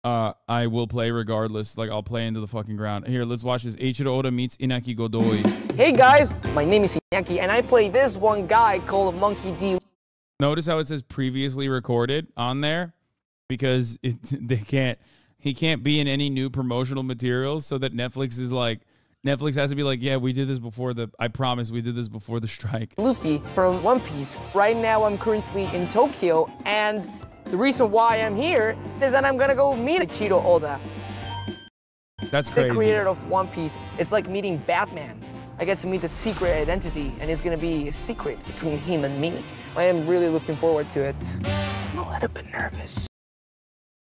I will play regardless. Like, I'll play into the fucking ground. Here, let's watch this. Eiichiro Oda meets Iñaki Godoy. Hey guys, my name is Iñaki, and I play this one guy called Monkey D. Notice how it says previously recorded on there? Because he can't be in any new promotional materials, so that Netflix has to be like, yeah, we did this before I promise we did this before the strike. Luffy from One Piece. Right now I'm currently in Tokyo, and the reason why I'm here is that I'm gonna go meet Eiichiro Oda. That's crazy. The creator of One Piece. It's like meeting Batman. I get to meet the secret identity, and it's gonna be a secret between him and me. I am really looking forward to it. I'm a little bit nervous.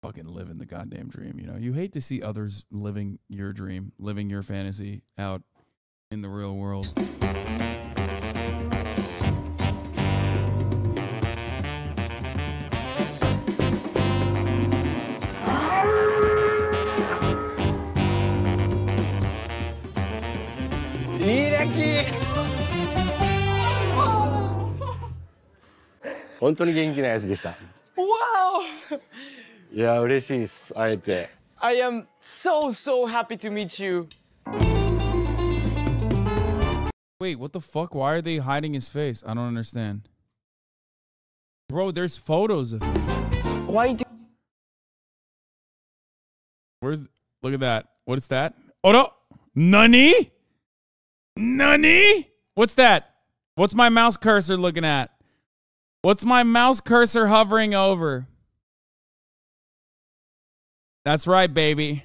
Fucking living the goddamn dream, you know? You hate to see others living your dream, living your fantasy out in the real world. Iñaki! 本当に元気なやつでした。Wow! いや、嬉しいです。会えて。I am so happy to meet you. Wait, what the fuck? Why are they hiding his face? I don't understand. Bro, there's photos of him. Why do... Look at that. What is that? Oh no! Nani? Nani? What's that? What's my mouse cursor looking at? What's my mouse cursor hovering over? That's right, baby.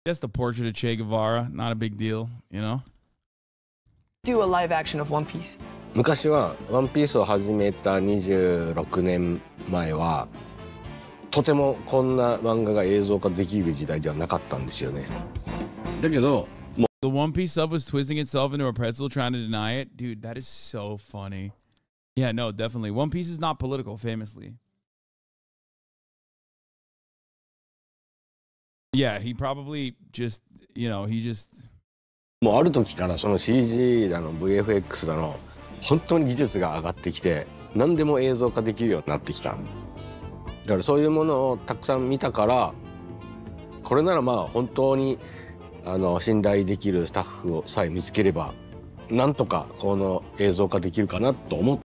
Just a portrait of Che Guevara. Not a big deal, you know? Do a live action of One Piece. 昔はワンピースを始めた26年前はとてもこんな漫画が映像化できる時代ではなかったんですよね。だけど The One Piece sub was twisting itself into a pretzel trying to deny it. Dude, that is so funny. Yeah, no, definitely. One Piece is not political, famously. Yeah, he probably just, you know, he just... もうある時からその CG だの VFX だの本当に技術が上がってきて何でも映像化できるようになってきた。だからそういうものをたくさん見たからこれならまあ本当に信頼できるスタッフをさえ見つければなんとかこの映像化できるかなと思って。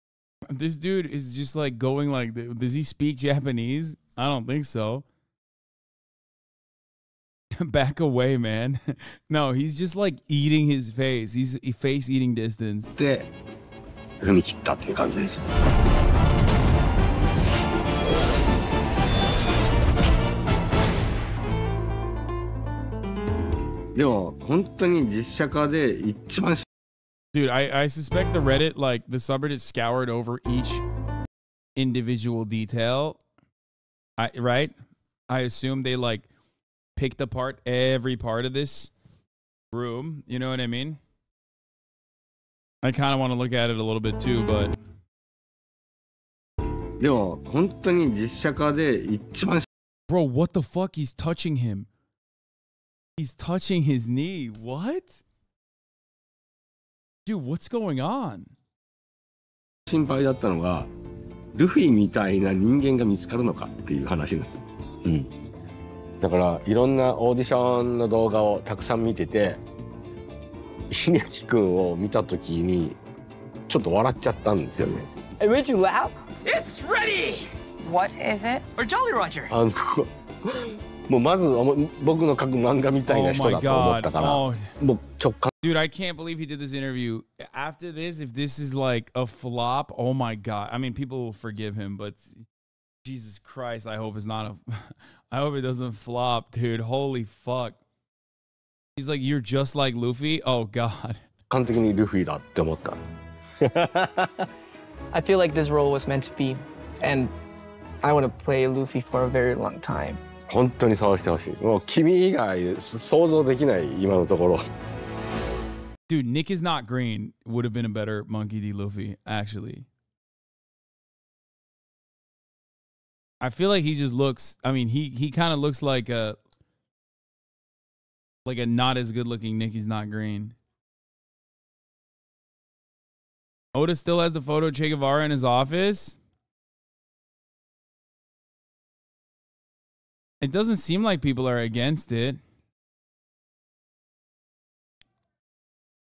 This dude is just like going like, does he speak Japanese? I don't think so. Back away, man. No, he's just like eating his face. He's face eating distance. で踏み切ったっていう感じです。でも本当に実写化で一番 Dude, I suspect the Reddit, like the subreddit scoured over each individual detail. Right? I assume they like picked apart every part of this room. You know what I mean? I kind of want to look at it a little bit too, but... でも本当に実写化で一番 Bro, what the fuck? He's touching him. He's touching his knee. What? Dude, what's going on? 心配だったのがルフィみたいな人間が見つかるのかっていう話です。うん。だからいろんなオーディションの動画をたくさん見てて、ひねきくんを見たときにちょっと笑っちゃったんですよね。It made you laugh? It's ready! What is it? Or Jolly Roger? もうまず僕の描く漫画みたいな人だと思ったから、もう直感。Dude, I can't believe he did this interview. After this, if this is like a flop, oh my God. I mean, people will forgive him, but Jesus Christ, I hope it's not a... I hope it doesn't flop, dude. Holy fuck. He's like, you're just like Luffy? Oh, God. 完璧にルフィだって思った。I feel like this role was meant to be, and I want to play Luffy for a very long time. 本当にそうしてほしい。もう君以外想像できない今のところ。Dude, Nick is not green would have been a better Monkey D. Luffy, actually. I feel like he just looks, I mean, he kind of looks like a not as good looking Nick is not green. Oda still has the photo of Che Guevara in his office. It doesn't seem like people are against it.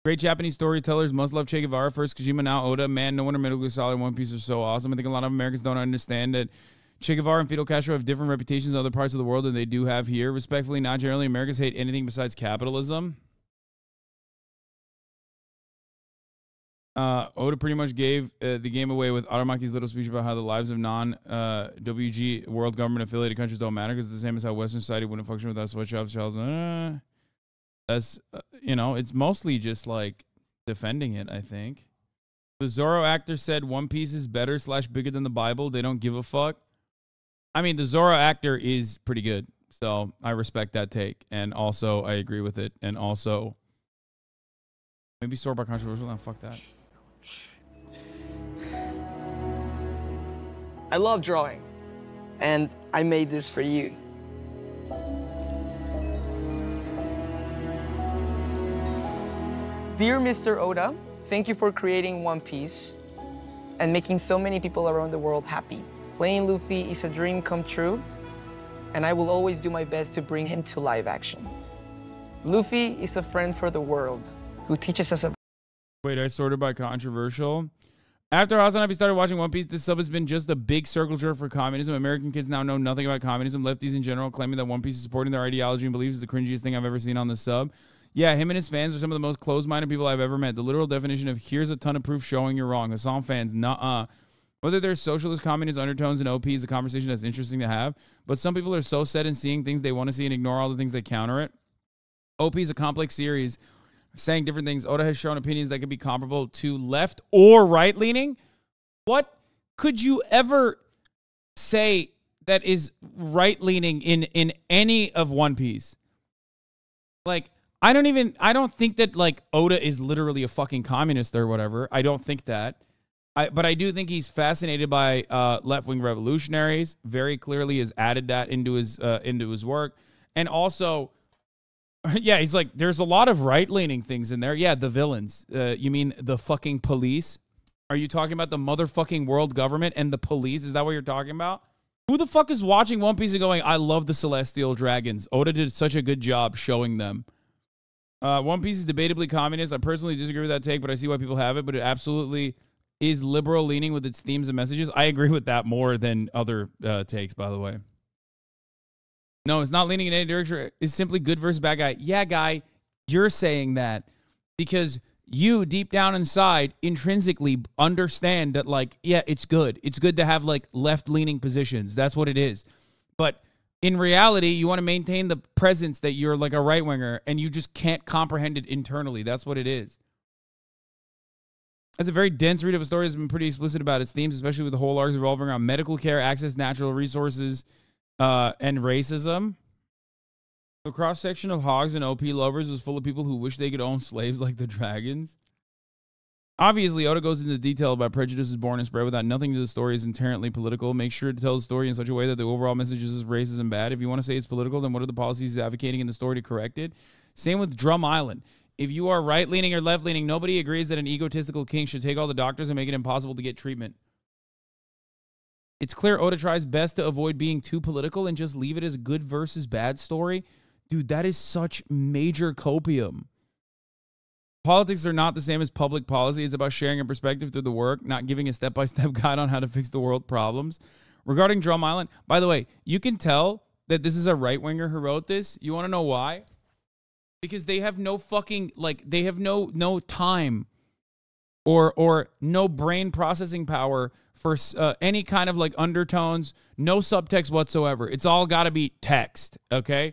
Great Japanese storytellers must love Che Guevara first. Kojima, now Oda. Man, no wonder Metal Gear Solid One Piece are so awesome. I think a lot of Americans don't understand that Che Guevara and Fidel Castro have different reputations in other parts of the world than they do have here. Respectfully, not generally. Americans hate anything besides capitalism. Oda pretty much gave the game away with Aramaki's little speech about how the lives of non-WG world government affiliated countries don't matter because it's the same as how Western society wouldn't function without sweatshops, shells. That's, it's mostly just like defending it, I think. The Zorro actor said One Piece is better / bigger than the Bible. They don't give a fuck. I mean, the Zorro actor is pretty good. So I respect that take. And also, I agree with it. And also, maybe store by controversial. No, fuck that. I love drawing, and I made this for you. Dear Mr. Oda, thank you for creating One Piece and making so many people around the world happy. Playing Luffy is a dream come true, and I will always do my best to bring him to live action. Luffy is a friend for the world who teaches us about... Wait, I sorted by controversial. After HasanAbi started watching One Piece, this sub has been just a big circle jerk for communism. American kids now know nothing about communism. Lefties in general claiming that One Piece is supporting their ideology and beliefs is the cringiest thing I've ever seen on the sub. Yeah, him and his fans are some of the most closed-minded people I've ever met. The literal definition of here's a ton of proof showing you're wrong. Hasan fans, nuh-uh. Whether there's socialist, communist undertones in OP is a conversation that's interesting to have, but some people are so set in seeing things they want to see and ignore all the things that counter it. OP is a complex series saying different things. Oda has shown opinions that could be comparable to left or right-leaning. What could you ever say that is right-leaning in any of One Piece? Like, I don't think that, like, Oda is literally a fucking communist or whatever. I don't think that. But I do think he's fascinated by left-wing revolutionaries. Very clearly has added that into his work. And also, yeah, he's like, there's a lot of right-leaning things in there. Yeah, the villains. You mean the fucking police? Are you talking about the motherfucking world government and the police? Is that what you're talking about? Who the fuck is watching One Piece and going, I love the Celestial Dragons? Oda did such a good job showing them. One Piece is debatably communist. I personally disagree with that take, but I see why people have it. But it absolutely is liberal leaning with its themes and messages. I agree with that more than other takes, by the way. No, it's not leaning in any direction. It's simply good versus bad guy. Yeah, guy, you're saying that because you deep down inside intrinsically understand that, like, yeah, it's good. It's good to have, like, left-leaning positions. That's what it is. But in reality, you want to maintain the presence that you're like a right-winger and you just can't comprehend it internally. That's what it is. It's a very dense read of a story that's been pretty explicit about its themes, especially with the whole arcs revolving around medical care, access to natural resources, and racism. The cross-section of hogs and OP lovers is full of people who wish they could own slaves like the dragons. Obviously, Oda goes into detail about prejudice is born and spread without nothing to the story is inherently political. Make sure to tell the story in such a way that the overall message is racist and bad. If you want to say it's political, then what are the policies he's advocating in the story to correct it? Same with Drum Island. If you are right-leaning or left-leaning, nobody agrees that an egotistical king should take all the doctors and make it impossible to get treatment. It's clear Oda tries best to avoid being too political and just leave it as a good versus bad story. Dude, that is such major copium. Politics are not the same as public policy. It's about sharing a perspective through the work, not giving a step-by-step guide on how to fix the world problems. Regarding Drum Island, by the way, you can tell that this is a right-winger who wrote this. You want to know why? Because they have no fucking, like, they have no time or no brain processing power for any kind of, like, undertones, no subtext whatsoever. It's all got to be text, okay?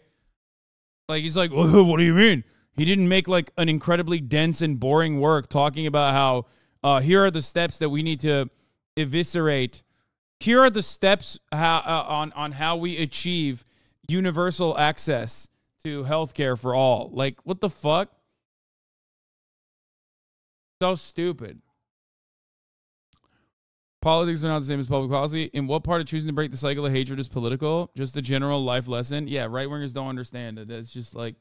Like, he's like, oh, what do you mean? He didn't make, like, an incredibly dense and boring work talking about how here are the steps that we need to eviscerate. Here are the steps on how we achieve universal access to healthcare for all. Like, what the fuck? So stupid. Politics are not the same as public policy. In what part of choosing to break the cycle of hatred is political? Just a general life lesson? Yeah, right-wingers don't understand it. It's just like,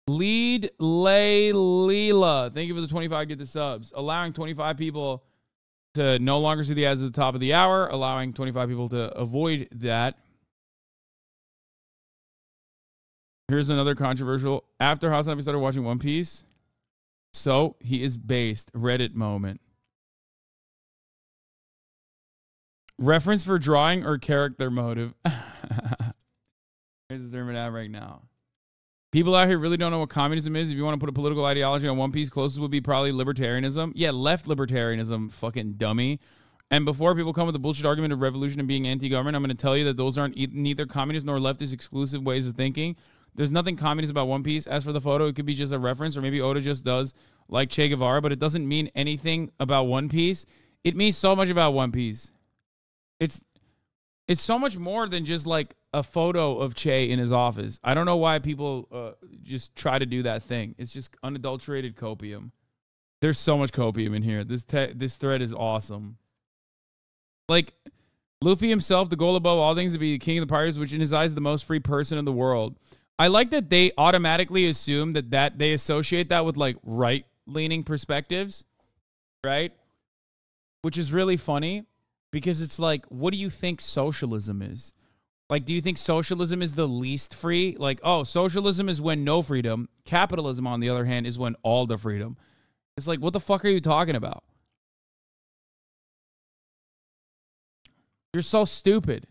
Lead Lay Leela. Thank you for the 25. Get the subs. Allowing 25 people to no longer see the ads at the top of the hour. Allowing 25 people to avoid that. Here's another controversial. After HasanAbi started watching One Piece, so he is based. Reddit moment. Reference for drawing or character motive? Here's the term I have right now. People out here really don't know what communism is. If you want to put a political ideology on One Piece, closest would be probably libertarianism. Yeah, left libertarianism, fucking dummy. And before people come with the bullshit argument of revolution and being anti-government, I'm going to tell you that those aren't neither communist nor leftist exclusive ways of thinking. There's nothing communist about One Piece. As for the photo, it could be just a reference, or maybe Oda just does like Che Guevara, but it doesn't mean anything about One Piece. It means so much about One Piece. It's so much more than just like a photo of Che in his office. I don't know why people just try to do that thing. It's just unadulterated copium. There's so much copium in here. This thread is awesome. Like, Luffy himself, the goal above all things to be the king of the pirates, which in his eyes is the most free person in the world. I like that they automatically assume that they associate that with like right-leaning perspectives, right? Which is really funny because it's like, what do you think socialism is? Like, do you think socialism is the least free? Like, oh, socialism is when no freedom. Capitalism, on the other hand, is when all the freedom. It's like, what the fuck are you talking about? You're so stupid.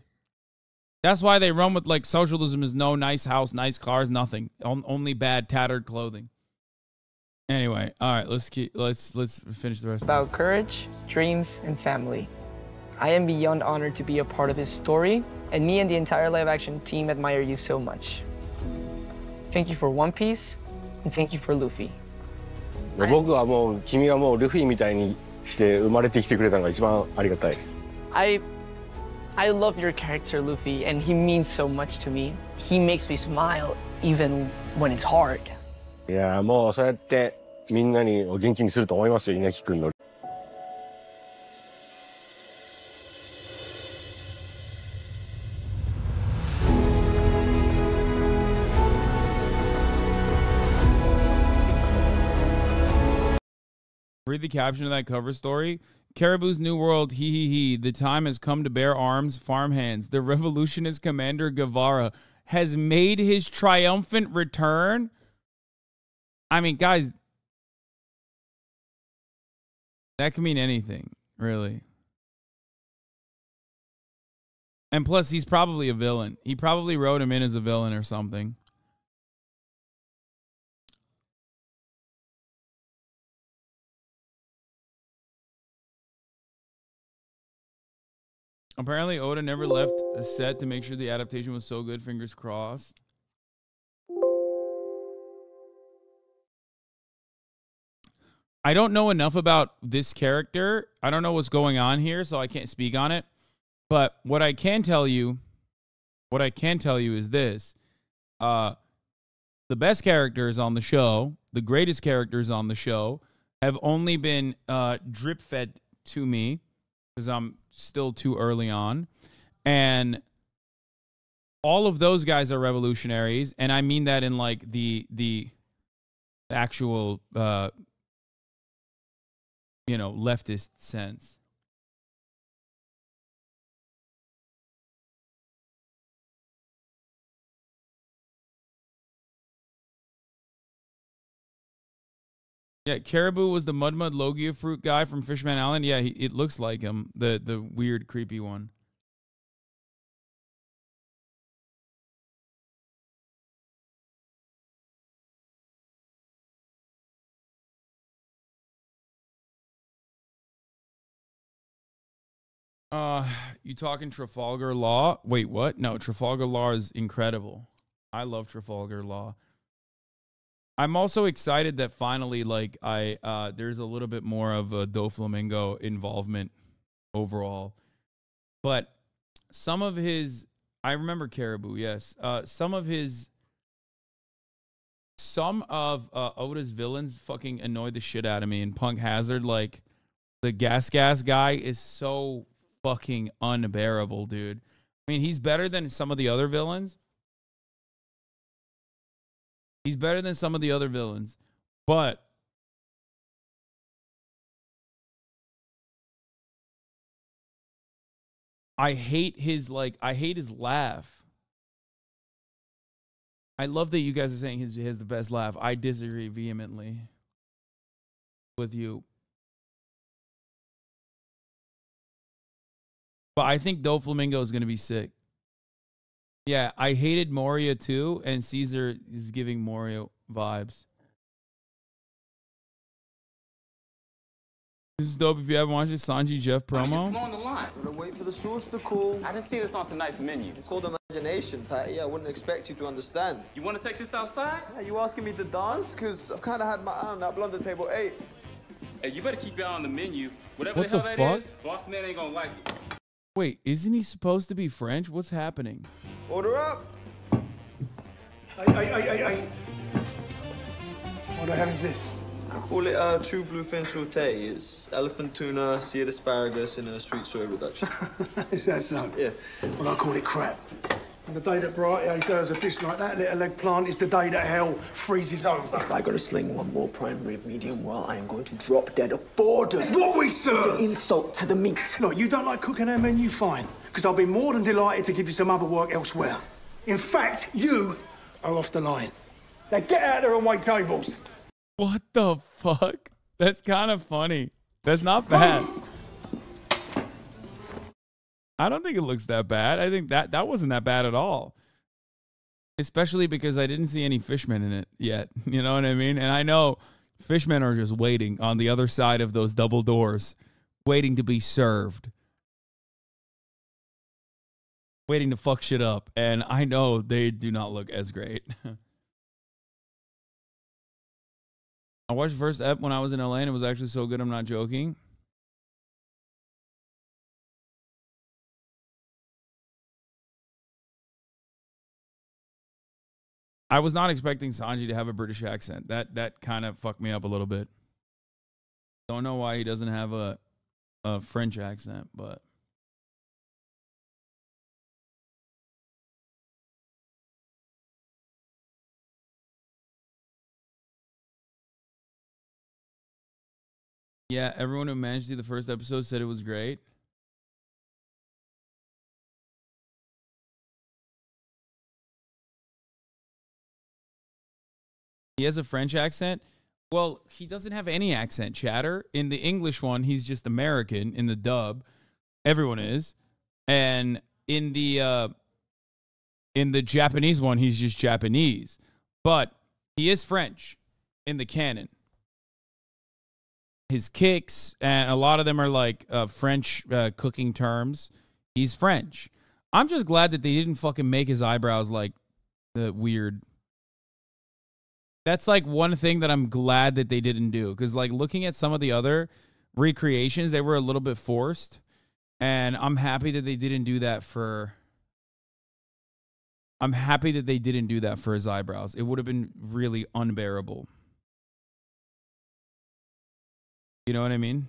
That's why they run with like socialism is no nice house, nice cars, nothing. Only bad, tattered clothing. Anyway, all right, let's finish the rest About of this. courage, dreams, and family. I am beyond honored to be a part of this story, and me and the entire live action team admire you so much. Thank you for One Piece, and thank you for Luffy. 僕はもう君がもうルフィみたいにして生まれてきてくれたのが一番ありがたい。I love your character, Luffy, and he means so much to me. He makes me smile even when it's hard. いやもうそうやってみんなに元気にすると思いますよ、稲城くんの。Read the caption of that cover story. Caribou's New World, he. The time has come to bear arms, farmhands. The revolutionist Commander Guevara has made his triumphant return. I mean, guys, that can mean anything, really. And plus, he's probably a villain. He probably wrote him in as a villain or something. Apparently, Oda never left a set to make sure the adaptation was so good. Fingers crossed. I don't know enough about this character. I don't know what's going on here, so I can't speak on it. But what I can tell you is this. The best characters on the show, the greatest characters on the show, have only been drip-fed to me because I'm still too early on. And all of those guys are revolutionaries, and I mean that in like the actual leftist sense. Yeah, Caribou was the Mud Logia fruit guy from Fishman Island. Yeah, it looks like him, the weird, creepy one. You talking Trafalgar Law? Wait, what? No, Trafalgar Law is incredible. I love Trafalgar Law. I'm also excited that finally, like, there's a little bit more of a Doflamingo involvement overall. But some of his, I remember Caribou, yes. Some of Oda's villains fucking annoyed the shit out of me. And Punk Hazard, like, the gas guy is so fucking unbearable, dude. I mean, he's better than some of the other villains. He's better than some of the other villains, but I hate his laugh. I love that you guys are saying he has the best laugh. I disagree vehemently with you. But I think Doflamingo is going to be sick. Yeah, I hated Moria too, and Caesar is giving Moria vibes. This is dope. If you haven't watched it, Sanji Jeff promo. Slow on the line. Gotta wait for the sauce to cool. I didn't see this on tonight's menu. It's called imagination, Patty. I wouldn't expect you to understand. You want to take this outside? Are you asking me to dance? Because I've kind of had my eye on that blonde at table 8. Hey, you better keep your eye on the menu. Whatever What the the hell that fuck? is, boss man ain't gonna like it. Wait, isn't he supposed to be French? What's happening? Order up. Hey. What the hell is this? I call it true bluefin sauté. It's elephant tuna, seared asparagus, and a sweet soy reduction. Is that so? Yeah. Well, I call it crap. And the day that Bright serves a dish like that little eggplant is the day that hell freezes over. If I gotta sling one more prime rib medium well, I am going to drop dead of boredom. It's what we serve! It's an insult to the meat. Look, you don't like cooking our menu? Fine. Because I'll be more than delighted to give you some other work elsewhere. In fact, you are off the line. Now get out there and wait tables. What the fuck? That's kind of funny. That's not bad. I don't think it looks that bad. I think that wasn't that bad at all. Especially because I didn't see any fishmen in it yet. You know what I mean? And I know fishmen are just waiting on the other side of those double doors, waiting to be served. Waiting to fuck shit up. And I know they do not look as great. I watched the first ep when I was in LA and it was actually so good, I'm not joking. I was not expecting Sanji to have a British accent. That kind of fucked me up a little bit. Don't know why he doesn't have a French accent, but yeah, everyone who managed to see the first episode said it was great. He has a French accent. Well, he doesn't have any accent, chatter. In the English one, he's just American. In the dub, everyone is. And in the Japanese one, he's just Japanese. But he is French in the canon. His kicks, and a lot of them are like French cooking terms. He's French. I'm just glad that they didn't fucking make his eyebrows like weird. That's like one thing that I'm glad that they didn't do. Because like looking at some of the other recreations, they were a little bit forced. And I'm happy that they didn't do that for... I'm happy that they didn't do that for his eyebrows. It would have been really unbearable. You know what I mean?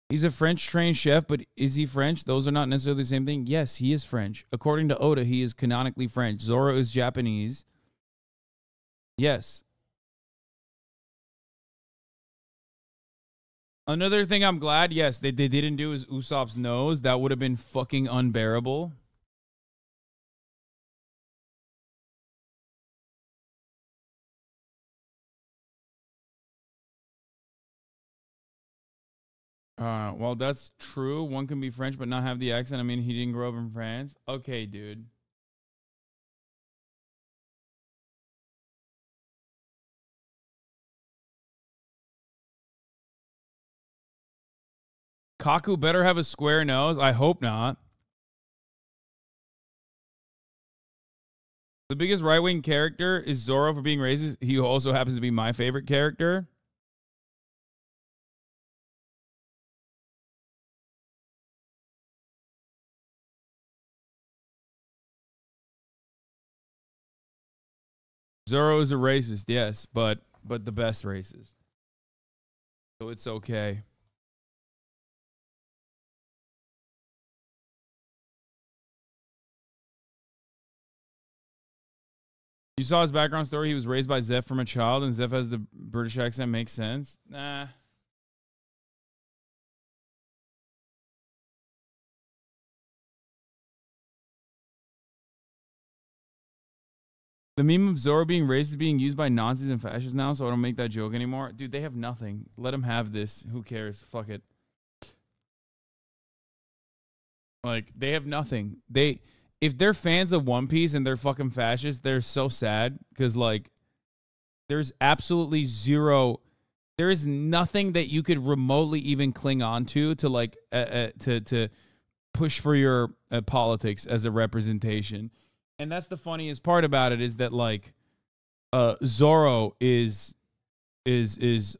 He's a French-trained chef, but is he French? Those are not necessarily the same thing. Yes, he is French. According to Oda, he is canonically French. Zoro is Japanese. Yes. Another thing I'm glad, yes, they didn't do is Usopp's nose. That would have been fucking unbearable. Well, that's true. One can be French but not have the accent. I mean, he didn't grow up in France. Okay, dude. Kaku better have a square nose. I hope not. The biggest right-wing character is Zoro for being racist. He also happens to be my favorite character. Zoro is a racist, yes, but the best racist. So it's okay. You saw his background story. He was raised by Zeph from a child, and Zeph has the British accent. Makes sense. Nah. The meme of Zoro being racist being used by Nazis and fascists now, so I don't make that joke anymore. Dude, they have nothing. Let them have this. Who cares? Fuck it. Like, they have nothing. If they're fans of One Piece and they're fucking fascists, they're so sad because, like, there's absolutely zero. There is nothing that you could remotely even cling on to like to push for your politics as a representation. And that's the funniest part about it is that, like, Zoro is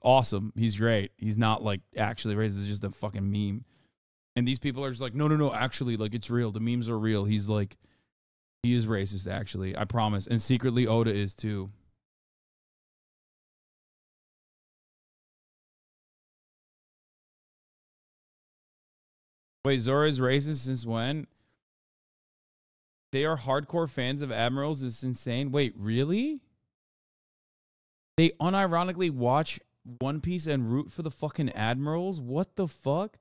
awesome. He's great. He's not, like, actually racist. It's just a fucking meme. And these people are just like, no, actually, like, it's real. The memes are real. He's like, he is racist, actually. I promise. And secretly, Oda is too. Wait, Zoro is racist since when? They are hardcore fans of admirals. It's insane. Wait, really? They unironically watch One Piece and root for the fucking admirals? What the fuck?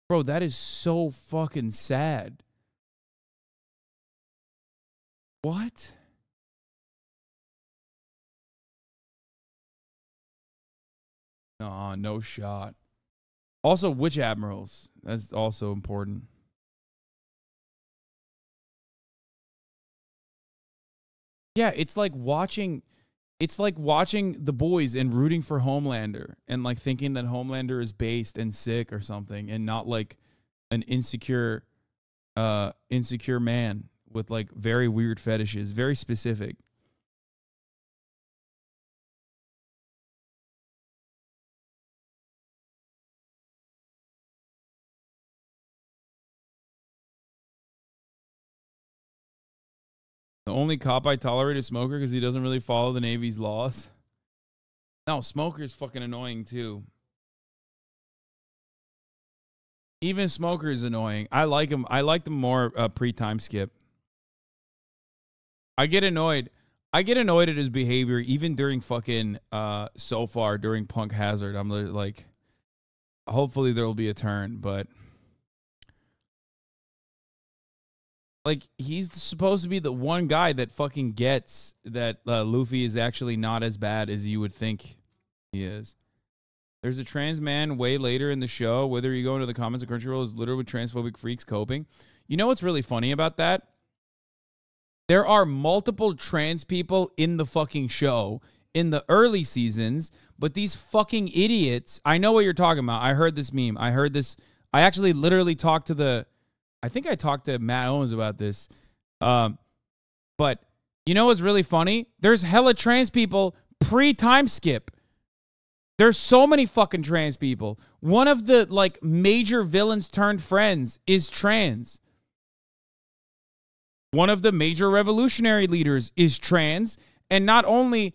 Bro, that is so fucking sad. What? Nah, no shot. Also, which admirals? That's also important. Yeah, it's like watching The Boys and rooting for Homelander and, like, thinking that Homelander is based and sick or something and not, like, an insecure man with, like, very weird fetishes, very specific. The only cop I tolerate is Smoker because he doesn't really follow the Navy's laws. No, Smoker is fucking annoying too. Even Smoker is annoying. I like him. I like them more pre-time skip. I get annoyed. I get annoyed at his behavior even during fucking so far during Punk Hazard. I'm like, hopefully there will be a turn, but. Like, he's supposed to be the one guy that fucking gets that Luffy is actually not as bad as you would think he is. There's a trans man way later in the show. Whether you go into the comments of Crunchyroll is littered with transphobic freaks coping. You know what's really funny about that? There are multiple trans people in the fucking show in the early seasons, but these fucking idiots, I know what you're talking about. I heard this meme. I heard this. I actually literally talked to I think I talked to Matt Owens about this. But you know what's really funny? There's hella trans people pre-time skip. There's so many fucking trans people. One of the, like, major villains turned friends is trans. One of the major revolutionary leaders is trans. And not only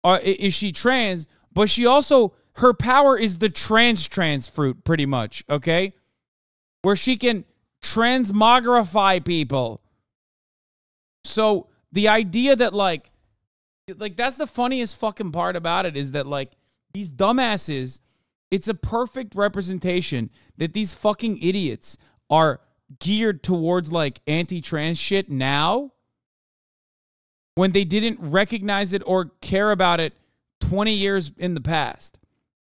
is she trans, but she also, her power is the trans fruit, pretty much, okay? Where she can transmogrify people. So the idea that, like that's the funniest fucking part about it is that, like, these dumbasses, it's a perfect representation that these fucking idiots are geared towards, like, anti-trans shit now when they didn't recognize it or care about it 20 years in the past.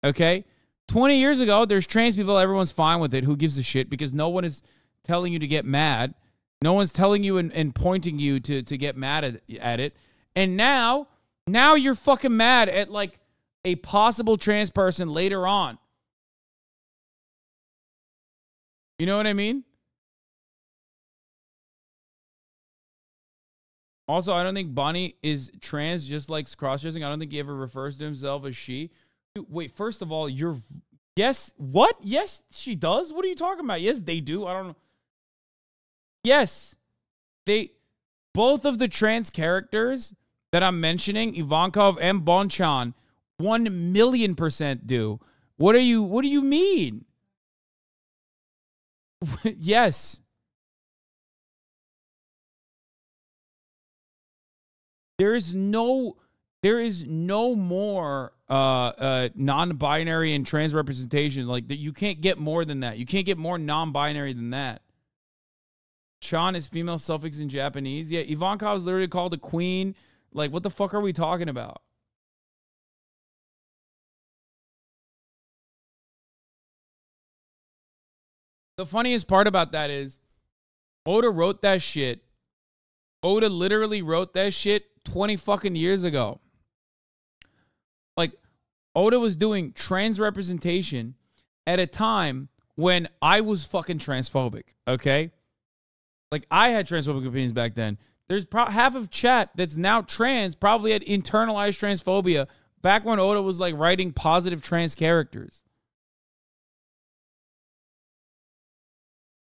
Okay? 20 years ago, there's trans people, everyone's fine with it. Who gives a shit? Because no one is telling you to get mad. No one's telling you and pointing you to get mad at it. And now you're fucking mad at, like, a possible trans person later on. You know what I mean? Also, I don't think Bonnie is trans, just like cross-dressing. I don't think he ever refers to himself as she. Dude, wait, first of all, yes, what? Yes, she does? What are you talking about? Yes, they do. I don't know. Yes, both of the trans characters that I'm mentioning, Ivankov and Bonchan, 1,000,000% do. What do you mean? Yes. There is no more non-binary and trans representation. Like, that, you can't get more than that. You can't get more non-binary than that. Chan is female suffix in Japanese. Yeah, Ivanka was literally called a queen. Like, what the fuck are we talking about? The funniest part about that is Oda wrote that shit. Oda literally wrote that shit 20 fucking years ago. Like, Oda was doing trans representation at a time when I was fucking transphobic, okay? Like, I had transphobic opinions back then. There's half of chat that's now trans probably had internalized transphobia back when Oda was, like, writing positive trans characters.